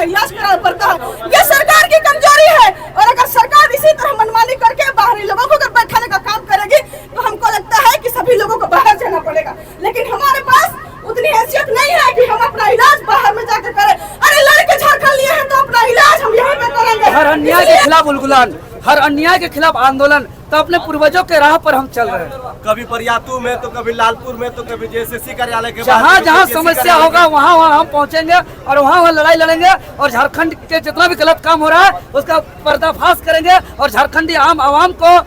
इलाज कराना पड़ता है। ये सरकार की कमजोरी है। और अगर सरकार इसी तरह मनमानी करके बाहरी लोगों को अगर बैठाने का काम करेगी तो हमको लगता है कि सभी लोगों को बाहर जाना पड़ेगा। लेकिन हमारे पास उतनी हैसियत नहीं है कि हम अपना इलाज बाहर में जाकर करें। अरे लड़के झारखंड लिए हैं तो अपना इलाज हम यहीं पे करेंगे। हर अन्याय के खिलाफ उलगुलान, हर अन्याय के खिलाफ आंदोलन, तो अपने पूर्वजों के राह पर हम चल रहे हैं। कभी परियातू में तो कभी लालपुर में तो कभी जेएसएससी कार्यालय के जहाँ जहाँ समस्या होगा वहाँ वहाँ हम पहुँचेंगे और वहाँ वहाँ लड़ाई लड़ेंगे और झारखंड के जितना भी गलत काम हो रहा है उसका पर्दाफाश करेंगे और झारखंडी आम आवाम को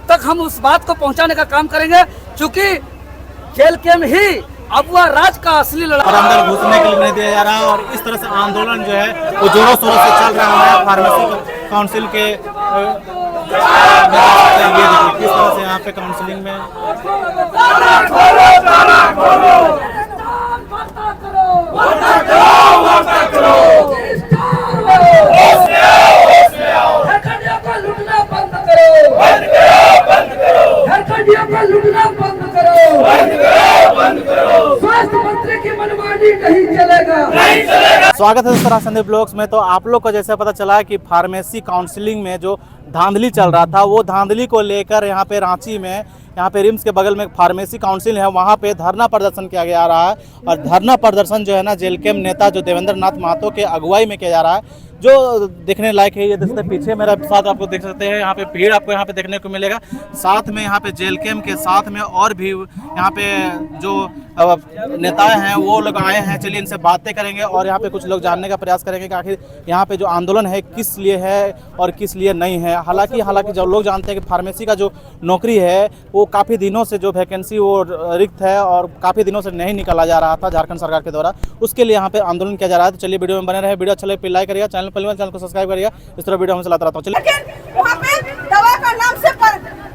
तक हम उस बात को पहुँचाने का काम करेंगे। चूँकि जेल के में ही अबुआ राज का असली लड़ाई और अंदर घुसने के लिए नहीं दिया जा रहा है। और इस तरह से आंदोलन जो है वो जोरों शोरों से चल रहा है। फार्मेसी काउंसिल के ये देखिए किस तरह से यहाँ पे काउंसलिंग में स्वागत है सराह संदीप ब्लॉग्स में। तो आप लोग को जैसे पता चला है कि फार्मेसी काउंसलिंग में जो धांधली चल रहा था वो धांधली को लेकर यहाँ पे रांची में यहाँ पे रिम्स के बगल में फार्मेसी काउंसिल है, वहाँ पे धरना प्रदर्शन किया जा रहा है। और धरना प्रदर्शन जो है ना जेलकेम नेता जो देवेंद्र नाथ महतो के अगुवाई में किया जा रहा है, जो देखने लायक है। ये देखते पीछे मेरा साथ आपको देख सकते हैं, यहाँ पे भीड़ आपको यहाँ पे देखने को मिलेगा। साथ में यहाँ पे जेलकेम के साथ में और भी यहाँ पे जो नेता हैं वो लोग आए हैं। चलिए इनसे बातें करेंगे और यहाँ पे कुछ लोग जानने का प्रयास करेंगे कि आखिर यहाँ पे जो आंदोलन है किस लिए है और किस लिए नहीं है। हालांकि जो लोग जानते हैं कि फार्मेसी का जो नौकरी है वो काफ़ी दिनों से जो वैकेंसी वो रिक्त है और काफ़ी दिनों से नहीं निकाला जा रहा था झारखंड सरकार के द्वारा, उसके लिए यहाँ पे आंदोलन किया जा रहा है। तो चलिए वीडियो में बने रहे, वीडियो अच्छा लगे लाइक करिएगा, चैनल को सब्सक्राइब करिएगा। इस तरह वीडियो हम चलाता रहता हूँ। लेकिन वहाँ पे दवा का नाम से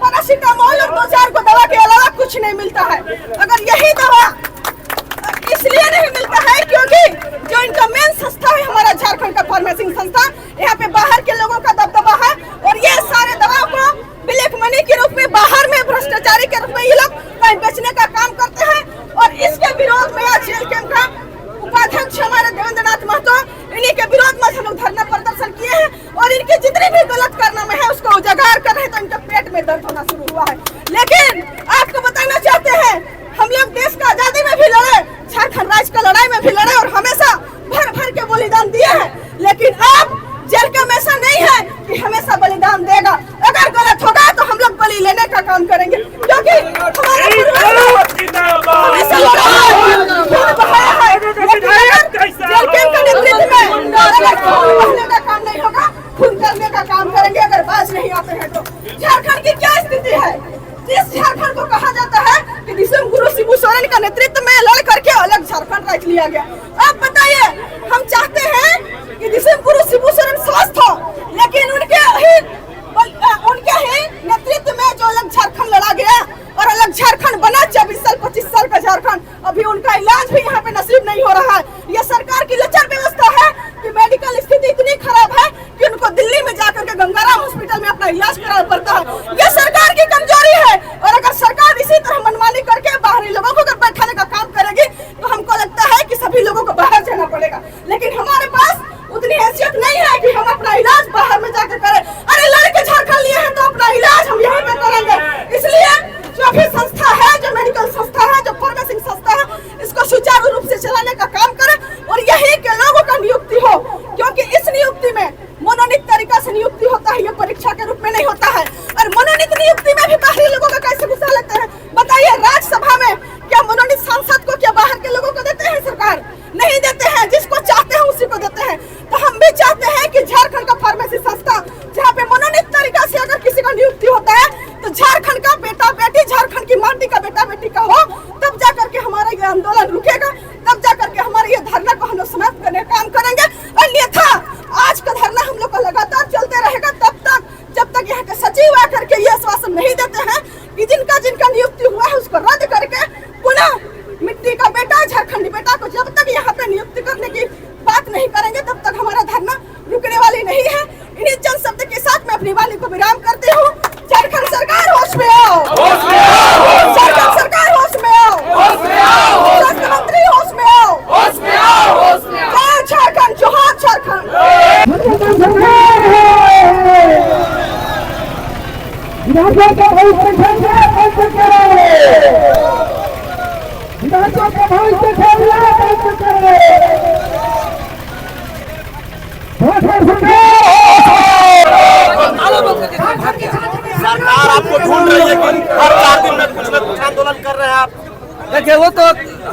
पैरासीटामोल और 2-4 को दवा के अलावा कुछ नहीं मिलता है। अगर यही दवा इसलिए नहीं मिलता है क्योंकि जो इनका मेन संस्था है हमारा झारखंड का फार्मेसी संस्था, यहाँ पे बाहर के लोगों का दबदबा है और ये सारे दवाओं को ब्लैक मनी के रूप में बाहर में भ्रष्टाचारी के रूप में ये लोग कहीं बेचने का काम करते हैं। और इसके विरोध में आज जेलकेम का उपाध्यक्ष हमारे देवेंद्र नाथ महतो, इन्हीं के विरोध में हम लोग धरना प्रदर्शन किए हैं और इनके जितने भी गलत कारनामे है उसको उजागर कर रहे हैं। तो इनके पेट में दर्द होना शुरू हुआ है। लेकिन आपको बताना चाहते हैं हम लोग देश का आजादी में भी लड़े, झारखंड राज्य का लड़ाई में भी लड़े और हमेशा भर भर के बलिदान दिए हैं। लेकिन अब जेलकेम ऐसा नहीं है कि हमेशा बलिदान देगा। अगर गलत होगा तो हम लोग बलि लेने का काम करेंगे क्योंकि जेलकेम के नेतृत्व में बहने का काम नहीं होगा, खून करने का काम करेंगे अगर बाज नहीं आते हैं तो। झारखंड की क्या स्थिति है? जिस झारखंड को कहा जाता है कि विश्व गुरु शिबू सोरेन का नेतृत्व में लड़ करके अलग झारखंड रख लिया गया। अब बताइए, हम चाहते हैं कि विश्व गुरु शिबू सोरेन स्वस्थ हो, लेकिन उनके ही नेतृत्व में जो अलग झारखंड लड़ा गया और अलग झारखंड बना 24 साल 25 साल का झारखंड, अभी उनका इलाज भी यहाँ पे नसीब नहीं हो रहा है। यह सरकार की लचर व्यवस्था है कि मेडिकल स्थिति इतनी खराब है कि उनको दिल्ली में जाकर के गंगाराम हॉस्पिटल में अपना इलाज कराना पड़ता है। यह सरकार की कमजोरी है। और अगर सरकार इसी तरह मनमानी करके बाहरी लोगों को अगर बैठाने का काम करेगी तो हमको लगता है कि सभी लोगों को बाहर जाना पड़ेगा। लेकिन हमारे पास उतनी हैसियत नहीं है कि हम अपना इलाज बाहर में जाकर करें। अरे लड़के झारखंड लिए हैं तो अपना इलाज हम यहीं पे करेंगे। इसलिए जो भी संस्था है, जो मेडिकल संस्था है, जो फार्मेसी संस्था है, इसको सुचारू रूप से चलाने का काम करें और यही के लोगों का नियुक्ति हो, क्योंकि इस नियुक्ति में मनोनीत तरीका से नियुक्ति होता है, ये परीक्षा के रूप में नहीं होता है। और मनोनीत नियुक्ति में भी बाहरी लोगों का कैसे घुसा लेते हैं? बताइए, राज्यसभा में क्या मनोनीत सांसद को क्या बाहर के लोगों को देते हैं? सरकार नहीं देते हैं, जिसको चाहते हैं उसी को देते हैं। तो हम भी चाहते हैं कि झारखंड का फार्मेसी संस्था जहाँ पे मनोनीत तरीका से अगर किसी का नियुक्ति होता है तो झारखंड का बेटा बेटी, झारखंड की माटी का बेटा बेटी का हो, तब जाकर के हमारा ये आंदोलन रुकेगा, तब जाकर के हमारे ये धरना को हम लोग समाप्त करने का काम करेंगे। अन्यथा आज का धरना हम लोग का लगातार चलते रहेगा तब तक जब तक यहाँ के सचिव आकर के ये आश्वासन नहीं देते हैं कि जिनका नियुक्ति हुआ है उसको रद्द करके पुनः मिट्टी का बेटा, झारखंडी बेटा को जब तक यहाँ पे नियुक्ति करने की सरकार आपको ढूंढ रही है कि हर 4 दिन में कुछ न कुछ आंदोलन कर रहे हैं आप। देखिए वो तो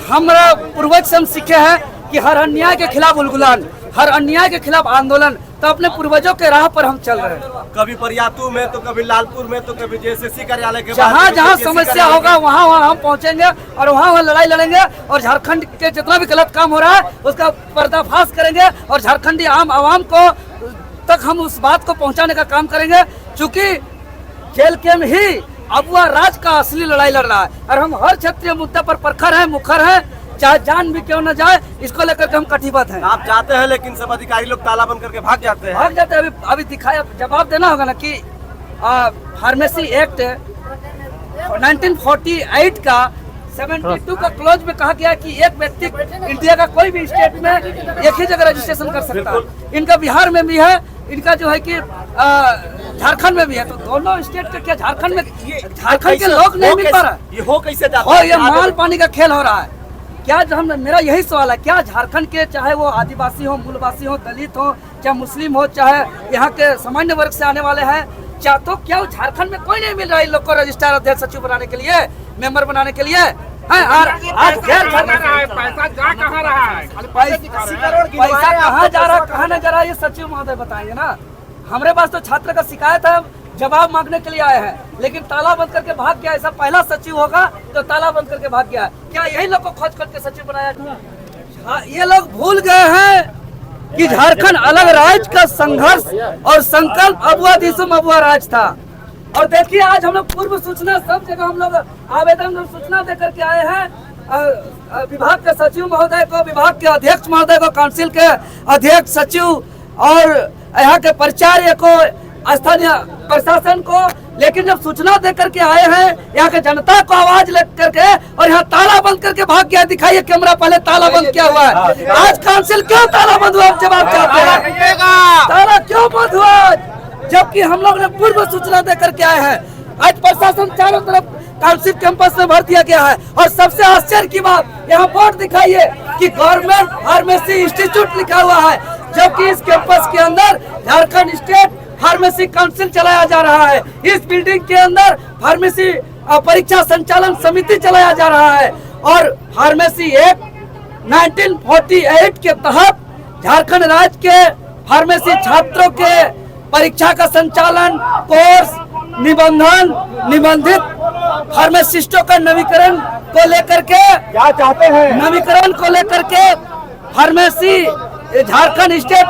हमारा पूर्वज से हम सीखे हैं कि हर अन्याय के खिलाफ उलगुलान, हर अन्याय के खिलाफ आंदोलन, तो अपने पूर्वजों के राह पर हम चल रहे हैं। कभी परियातू में तो कभी लालपुर में तो कभी जेएसएससी कार्यालय के जहाँ जहाँ समस्या होगा वहाँ हम पहुँचेंगे और वहाँ लड़ाई लड़ेंगे और झारखंड के जितना भी गलत काम हो रहा है उसका पर्दाफाश करेंगे और झारखंडी आम आवाम को तक हम उस बात को पहुँचाने का काम करेंगे। चूँकि जेल के में ही अगुआ राज का असली लड़ाई लड़ रहा है और हम हर क्षेत्रीय मुद्दे पर प्रखर हैं, मुखर हैं, चाहे जान भी क्यों न जाए, इसको लेकर के हम कटिबद्ध हैं। आप जाते हैं लेकिन सब अधिकारी लोग ताला बंद करके भाग जाते हैं। अभी दिखाया जवाब देना होगा ना कि फार्मेसी एक्ट 1948 का 72 का क्लोज में कहा गया कि एक व्यक्ति इंडिया का कोई भी स्टेट में एक ही जगह रजिस्ट्रेशन कर सकता है। इनका बिहार में भी है, इनका जो है कि झारखंड में भी है। तो दोनों स्टेट का क्या झारखंड में, झारखंड के लोग नहीं मिल पा रहा है। ये हो कैसे जाता और है? ये माल पानी का खेल हो रहा है। क्या मेरा यही सवाल है, क्या झारखंड के चाहे वो आदिवासी हो, मूलवासी हो, दलित हो, चाहे मुस्लिम हो, चाहे यहाँ के सामान्य वर्ग से आने वाले हैं, क्या तो क्या झारखंड में कोई नहीं मिल रहा है इन लोग को रजिस्ट्रार अध्यक्ष सचिव बनाने के लिए, मेंबर बनाने के लिए? आज पैसा जा कहाँ रहा है? पैसा कहाँ जा रहा है, कहाँ नहीं जा रहा है, ये सचिव महोदय बताएंगे ना। हमारे पास तो छात्र का शिकायत है, जवाब मांगने के लिए आए हैं, लेकिन ताला बंद करके भाग गया। ऐसा पहला सचिव होगा तो ताला बंद करके भाग गया। क्या यही लोग को खोज करके सचिव बनाया? ये लोग भूल गए हैं कि झारखंड अलग राज्य का संघर्ष और संकल्प अबुआ दिसुम अबुआ राज था। और देखिए आज हम लोग पूर्व सूचना सब जगह हम लोग आवेदन और सूचना देकर के आए हैं। विभाग के सचिव महोदय को, विभाग के अध्यक्ष महोदय को, काउंसिल के अध्यक्ष सचिव और यहाँ के प्राचार्य को, स्थानीय प्रशासन को, लेकिन जब सूचना देकर के आए हैं यहाँ के जनता को आवाज लेकर के और यहाँ ताला बंद करके भाग गया। दिखाइए कैमरा, पहले ताला बंद किया हुआ है। आज काउंसिल क्यों ताला बंद हुआ, जवाब चाहते हैं। ताला क्यों बंद हुआ जबकि हम लोग ने पूर्व सूचना देकर के आए हैं। आज प्रशासन चारों तरफ काउंसिल कैंपस में भर दिया गया है और सबसे आश्चर्य की बात, यहाँ बोर्ड दिखाइए कि गवर्नमेंट फार्मेसी इंस्टीट्यूट लिखा हुआ है, जबकि इस कैंपस के अंदर झारखंड स्टेट फार्मेसी काउंसिल चलाया जा रहा है। इस बिल्डिंग के अंदर फार्मेसी परीक्षा संचालन समिति चलाया जा रहा है और फार्मेसी एक्ट 1948 के तहत झारखंड राज्य के फार्मेसी छात्रों के परीक्षा का संचालन, कोर्स, निबंधन, निबंधित फार्मासिस्टों का नवीकरण को लेकर के क्या चाहते हैं? नवीकरण को लेकर के pharmacy Jharkhand state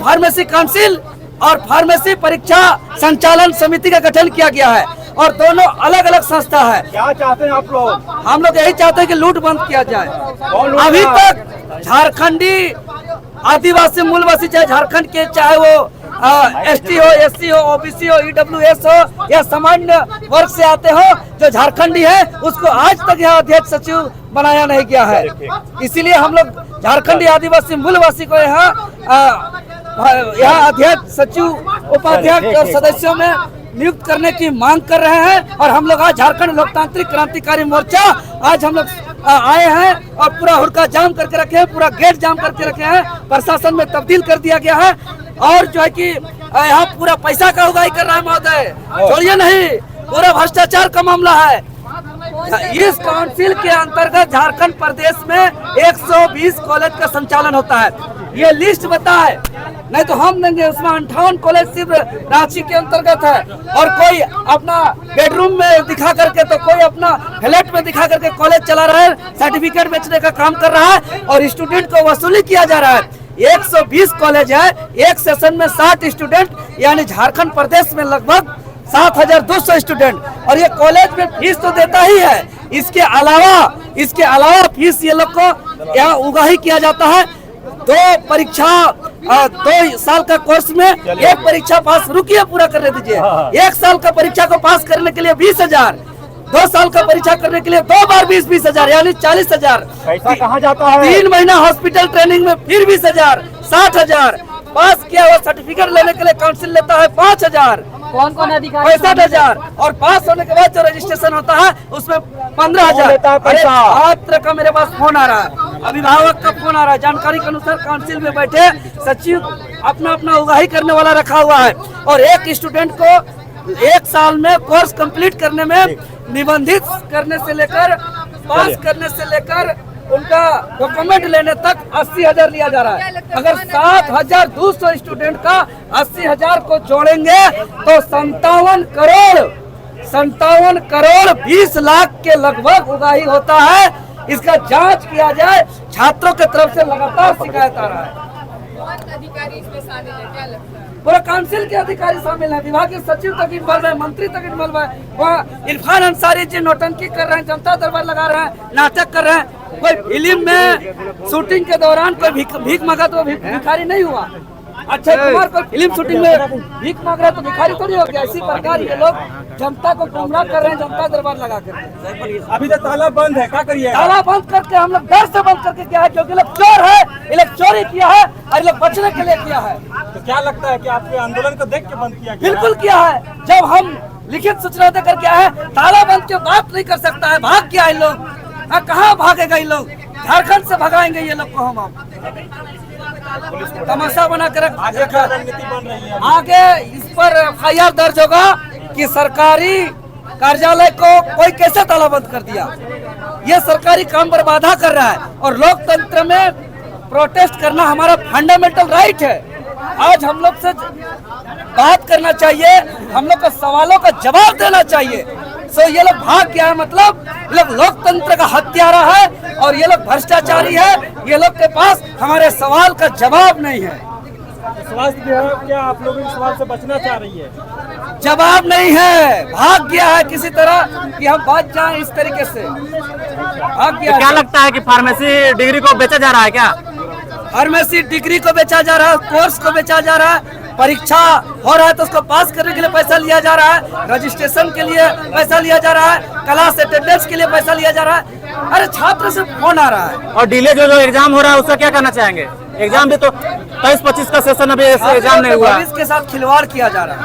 pharmacy council और फार्मेसी परीक्षा संचालन समिति का गठन किया गया है और दोनों अलग अलग संस्था है। क्या चाहते हैं आप लोग? हम लोग यही चाहते हैं कि लूट बंद किया जाए। अभी तक झारखंडी आदिवासी मूलवासी, चाहे झारखंड के, चाहे वो एसटी हो, एससी हो, ओबीसी हो, ईडब्ल्यूएस हो या सामान्य वर्ग से आते हो, जो झारखंडी है उसको आज तक यहाँ अध्यक्ष सचिव बनाया नहीं गया है। इसीलिए हम लोग झारखंडी आदिवासी मूलवासी को यहाँ अध्यक्ष, सचिव, उपाध्यक्ष और सदस्यों में नियुक्त करने की मांग कर रहे हैं। और हम लोग आज झारखंड लोकतांत्रिक क्रांतिकारी मोर्चा आज हम लोग आए हैं और पूरा हुड़का जाम करके रखे हैं, पूरा गेट जाम करके रखे हैं, प्रशासन में तब्दील कर दिया गया है और जो है कि यहाँ पूरा पैसा का उगाही कर रहा है महोदय, छोड़िए नहीं, पूरा भ्रष्टाचार का मामला है। इस काउंसिल के अंतर्गत झारखंड प्रदेश में 120 कॉलेज का संचालन होता है। ये लिस्ट बताए, नहीं तो हम देंगे। उसमें 58 कॉलेज सिर्फ रांची के अंतर्गत है और कोई अपना बेडरूम में दिखा करके, तो कोई अपना फ्लैट में दिखा करके कॉलेज चला रहा है, सर्टिफिकेट बेचने का काम कर रहा है और स्टूडेंट को वसूली किया जा रहा है। 120 कॉलेज है, एक सेशन में 60 स्टूडेंट, यानी झारखंड प्रदेश में लगभग 7200 स्टूडेंट। और ये कॉलेज में फीस तो देता ही है, इसके अलावा फीस ये लोग को यहाँ उगाही किया जाता है। 2 परीक्षा 2 साल का कोर्स में एक परीक्षा पास, रुकिए पूरा करने दीजिए, 1 साल का परीक्षा को पास करने के लिए 20,000, 2 साल का परीक्षा करने के लिए 2 बार 20,000 यानी 40,000। पैसा कहाँ जाता है? 3 महीना हॉस्पिटल ट्रेनिंग में फिर 20,000, 60,000। पास किया हुआ सर्टिफिकेट लेने के लिए काउंसिल लेता है 5,000। कौन कौन अधिकारी 65,000 और पास होने के बाद जो रजिस्ट्रेशन होता है उसमें 15,000 छात्र का मेरे पास फोन आ रहा है, अभिभावक का फोन आ रहा है। जानकारी के अनुसार काउंसिल में बैठे सचिव अपना अपना उगाही करने वाला रखा हुआ है और एक स्टूडेंट को 1 साल में कोर्स कंप्लीट करने में निबंधित करने से लेकर पास करने से लेकर उनका डॉक्यूमेंट लेने तक 80,000 लिया जा रहा है। अगर 7,200 स्टूडेंट का 80,000 को जोड़ेंगे तो 57 करोड़ 20 लाख के लगभग उगाही होता है। इसका जांच किया जाए। छात्रों के तरफ से लगातार शिकायत आ रहा है। अधिकारी इसमें शामिल है, क्या लगता है? पूरा काउंसिल के अधिकारी शामिल हैं, विभागीय सचिव तक इन्वॉल्व है, मंत्री तक इन्वॉल्व है। वहाँ इरफान अंसारी जी नौटंकी कर रहे हैं, जनता दरबार लगा रहे हैं, नाटक कर रहे हैं। कोई फिल्म में शूटिंग के दौरान कोई भीख मांगा तो भिखारी नहीं हुआ। अक्षय कुमार को फिल्म शूटिंग में भीख मांग रहा है तो भिखारी तो नहीं हो गया। इसी प्रकार ये लोग जनता को गुमराह कर रहे हैं, जनता दरबार लगा कर। अभी तो ताला बंद है, क्या करिए? ताला बंद करके हम लोग डर से बंद करके किया है, क्योंकि लोग चोर है, ये लोग चोरी किया है और ये लोग बचने के लिए किया है। तो क्या लगता है कि आपके आंदोलन को देख के बंद किया गया? बिल्कुल किया है। जब हम लिखित सूचना देकर क्या है, ताला बंद के बात नहीं कर सकता है, भाग गया इन लोग। कहाँ भागेगा इन लोग? झारखंड से भगाएंगे ये लोग को हम। तमाशा बना कर आगे इस पर FIR दर्ज होगा कि सरकारी कार्यालय को कोई कैसे तालाबंद कर दिया। ये सरकारी काम पर बाधा कर रहा है और लोकतंत्र में प्रोटेस्ट करना हमारा फंडामेंटल राइट है। आज हम लोग से बात करना चाहिए, हम लोग को सवालों का जवाब देना चाहिए। सो ये लोग भाग गया है, मतलब ये लोग लोकतंत्र का हत्यारा है और ये लोग भ्रष्टाचारी है। ये लोग के पास हमारे सवाल का जवाब नहीं है। स्वास्थ्य विभाग क्या आप लोग इस सवाल से बचना चाह रही है? जवाब नहीं है, भाग गया है किसी तरह कि हम बच जाएं इस तरीके से। भाग गया। तो क्या लगता है कि फार्मेसी डिग्री को बेचा जा रहा है क्या? फार्मेसी डिग्री को बेचा जा रहा है, कोर्स को बेचा जा रहा है। परीक्षा हो रहा है तो उसको पास करने के लिए पैसा लिया जा रहा है, रजिस्ट्रेशन के लिए पैसा लिया जा रहा है, क्लास अटेंडेंस के लिए पैसा लिया जा रहा है। अरे छात्र से फोन आ रहा है। और डिले जो एग्जाम हो रहा है उसका क्या करना चाहेंगे? एग्जाम भी तो 23-25 का सेशन अभी एग्जाम नहीं हुआ। भविष्य के साथ खिलवाड़ किया जा रहा है,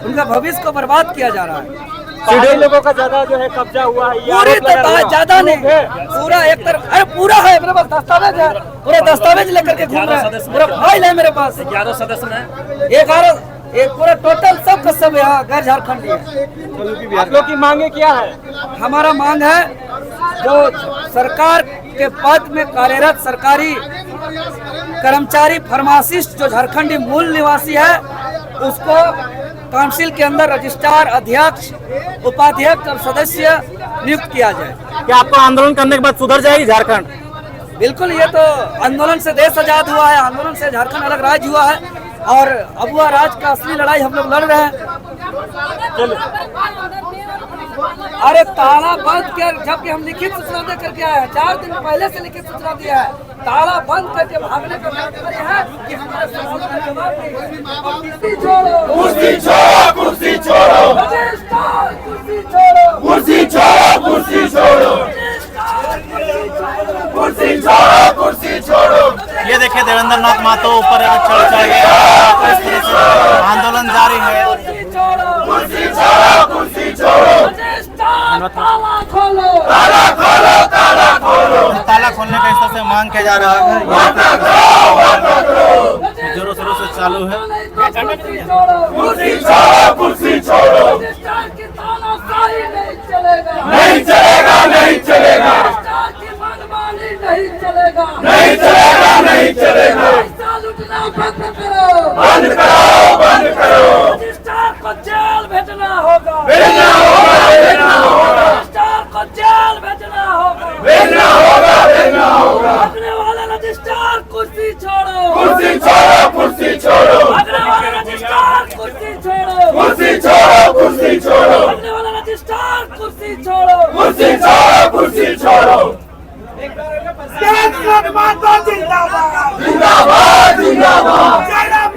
उनका भविष्य को बर्बाद किया जा रहा है। पहाड़ी लोगों का ज्यादा जो है कब्जा हुआ है, ये पूरी आरोप लगा रहा है। ज्यादा नहीं, पूरा एक तरफ। अरे पूरा है मेरे पास, दस्तावेज है, पूरे दस्तावेज लेकर के घूम रहे हैं, पूरा फाइल है मेरे पास। 11 सदस्य में 11 एक पूरा टोटल सब का सब यहाँ गैर झारखंडी है। आप लोग की मांगे क्या है? हमारा मांग है जो सरकार के पद में कार्यरत सरकारी कर्मचारी फार्मासिस्ट जो झारखंडी मूल निवासी है उसको काउंसिल के अंदर रजिस्ट्रार, अध्यक्ष, उपाध्यक्ष और सदस्य नियुक्त किया जाए। क्या आपको आंदोलन करने के बाद सुधर जाएगी झारखंड? बिल्कुल, ये तो आंदोलन से देश आजाद हुआ है, आंदोलन से झारखंड अलग राज्य हुआ है और अबुआ राज का असली लड़ाई हम लोग लड़ रहे हैं। अरे ताला बंद कर, जबकि हम लिखित सूचना दे करके आए हैं, 4 दिन पहले से लिखित सूचना दिया है। ताला बंद करके भागने का तात्पर्य है कि हमारे सवाल का जवाब नहीं। कुर्सी छोड़ो, कुर्सी छोड़ो, कुर्सी छोड़ो, रजिस्ट्रार कुर्सी छोड़ो, कुर्सी छोड़ो, कुर्सी छोड़ो, कुर्सी छोड़ो, कुर्सी छोड़ो। ये देखिए देवेंद्र नाथ महतो ऊपर चढ़ गया, इस तरह से आंदोलन जारी है। कुर्सी छोड़ो, कुर्सी छोड़ो, ताला खोलो, ताला खोलो, ताला खोलो, ताला खोलने का इस तरह से मांग किया जा रहा है। वार्ता करो, वार्ता करो, जोरों शोरों से चालू है। कुर्सी छोड़ो, कुर्सी छोड़ो, तानाशाही नहीं चलेगा, नहीं चलेगा, नहीं चलेगा, मनमानी नहीं चलेगा, नहीं चलेगा, नहीं चलेगा। पैसा लूटना बंद करो, बंद करो, बंद करो, रजिस्ट्रार को जेल भेजना होगा, भेजना होगा, भेजना होगा, रजिस्ट्रार को जेल भेजना होगा, भेजना होगा, भेजना होगा। भागने वाले रजिस्ट्रार कुर्सी छोड़ो, कुर्सी छोड़ो, कुर्सी छोड़ो, भागने वाले रजिस्ट्रार कुर्सी छोड़ो, कुर्सी छोड़ो, कुर्सी छोड़ो, भागने वाले रजिस्ट्रार कुर्सी छोड़ो, कुर्सी छोड़ो, कुर्सी छोड़ो। माता जिंदाबाद, जिंदाबाद, जिंदाबाद,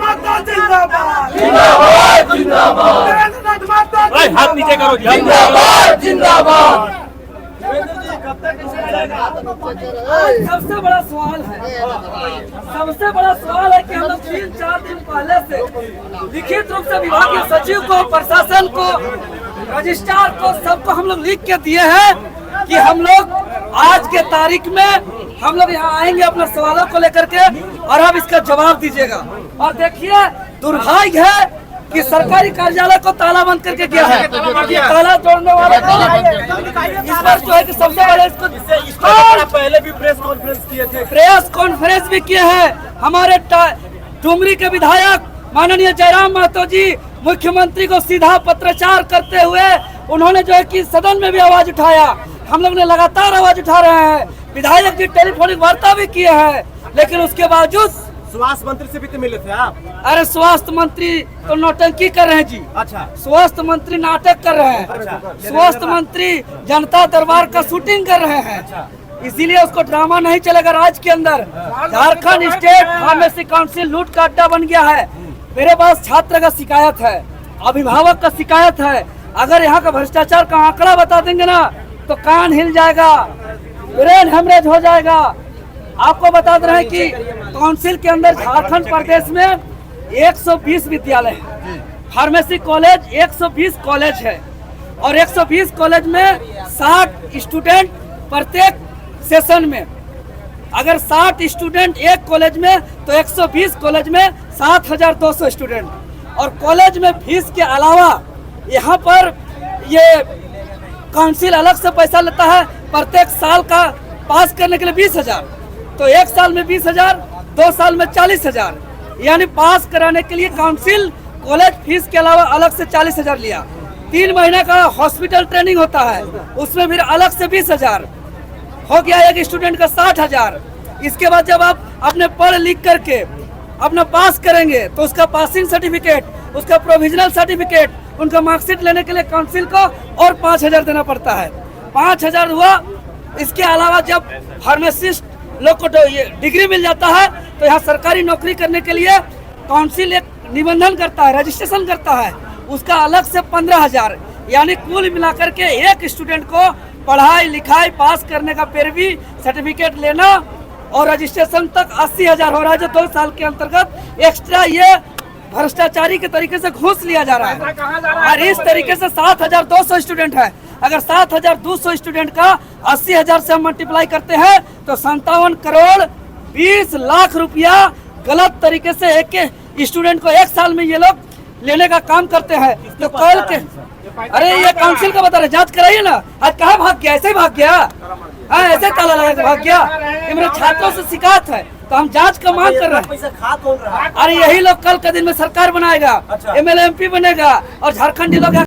माता जिंदाबाद, जिंदाबाद, जिंदाबाद, माता हाथ नीचे करो। जिंदाबाद, जिंदाबाद। आज सबसे बड़ा सवाल है कि हम लोग 3-4 दिन पहले से लिखित रूप से विभागीय सचिव को, प्रशासन को, रजिस्ट्रार को, सबको हम लोग लिख के दिए हैं कि हम लोग आज के तारीख में हम लोग यहाँ आएंगे अपने सवालों को लेकर के और आप इसका जवाब दीजिएगा। और देखिए दुर्भाग्य है कि सरकारी कार्यालय को ताला बंद करके गया है। ताला तोड़ने वाले इस बार जो है कि सबसे बड़े इसको पहले भी प्रेस कॉन्फ्रेंस किए थे, प्रेस कॉन्फ्रेंस भी किए हैं। हमारे डुमरी के विधायक माननीय जयराम महतो जी मुख्यमंत्री को सीधा पत्रचार करते हुए उन्होंने जो है कि सदन में भी आवाज उठाया। हम लोग ने लगातार आवाज उठा रहे हैं, विधायक जी टेलीफोनिक वार्ता भी किए हैं, लेकिन उसके बावजूद स्वास्थ्य मंत्री से भी तो मिले थे आप। अरे स्वास्थ्य मंत्री तो नौटंकी कर रहे हैं जी। अच्छा, स्वास्थ्य मंत्री नाटक कर रहे हैं। स्वास्थ्य मंत्री जनता दरबार का शूटिंग कर रहे हैं, इसीलिए उसको ड्रामा नहीं चलेगा। राज्य के अंदर झारखंड स्टेट फार्मेसी काउंसिल लूट का अड्डा बन गया है। मेरे पास छात्र का शिकायत है, अभिभावक का शिकायत है। अगर यहाँ का भ्रष्टाचार का आंकड़ा बता देंगे ना तो कान हिल जाएगा, ब्रेन हेमरेज हो जाएगा। आपको बता दे रहे हैं कि काउंसिल के अंदर झारखंड प्रदेश में 120 विद्यालय है, फार्मेसी कॉलेज 120 कॉलेज है और 120 कॉलेज में 60 स्टूडेंट प्रत्येक सेशन में। अगर 60 स्टूडेंट एक कॉलेज में तो 120 कॉलेज में 7200 स्टूडेंट। और कॉलेज में फीस के अलावा यहाँ पर ये काउंसिल अलग से पैसा लेता है प्रत्येक साल का पास करने के लिए 20,000। तो एक साल में 20,000, 2 साल में 40,000, यानी पास कराने के लिए काउंसिल कॉलेज फीस के अलावा अलग से 40,000 लिया। 3 महीने का हॉस्पिटल ट्रेनिंग होता है, उसमें फिर अलग से 20,000 हो गया। एक स्टूडेंट का 60,000। इसके बाद जब आप अपने पढ़ लिख करके अपना पास करेंगे तो उसका पासिंग सर्टिफिकेट, उसका प्रोविजनल सर्टिफिकेट, उनका मार्कशीट लेने के लिए काउंसिल को और 5,000 देना पड़ता है। 5,000 हुआ। इसके अलावा जब फार्मासिस्ट लोग को ये डिग्री मिल जाता है तो यहाँ सरकारी नौकरी करने के लिए काउंसिल एक निबंधन करता है, रजिस्ट्रेशन करता है, उसका अलग से 15,000। यानी कुल मिलाकर के एक स्टूडेंट को पढ़ाई लिखाई पास करने का पैरवी सर्टिफिकेट लेना और रजिस्ट्रेशन तक 80,000 हो रहा है, जो 2 साल के अंतर्गत एक्स्ट्रा ये भ्रष्टाचारी के तरीके से घूस लिया जा रहा है। और इस तरीके से 7,200 स्टूडेंट है। अगर 7,200 स्टूडेंट का 80,000 से हम मल्टीप्लाई करते हैं तो 57 करोड़ 20 लाख रुपया गलत तरीके से एक स्टूडेंट को एक साल में ये लोग लेने का काम करते हैं। तो कल के अरे ये काउंसिल का बता रहे, जांच कराइए ना। आज कहाँ भाग गया? ऐसे भाग गया? हाँ, ऐसे ताला लगा के भाग गया। ये मेरे छात्रों से शिकायत है तो हम जांच का मांग कर रहे हैं। पैसा खा कौन रहा है? अरे यही लोग कल के दिन में सरकार बनाएगा, MLA MP बनेगा और झारखंडी लोग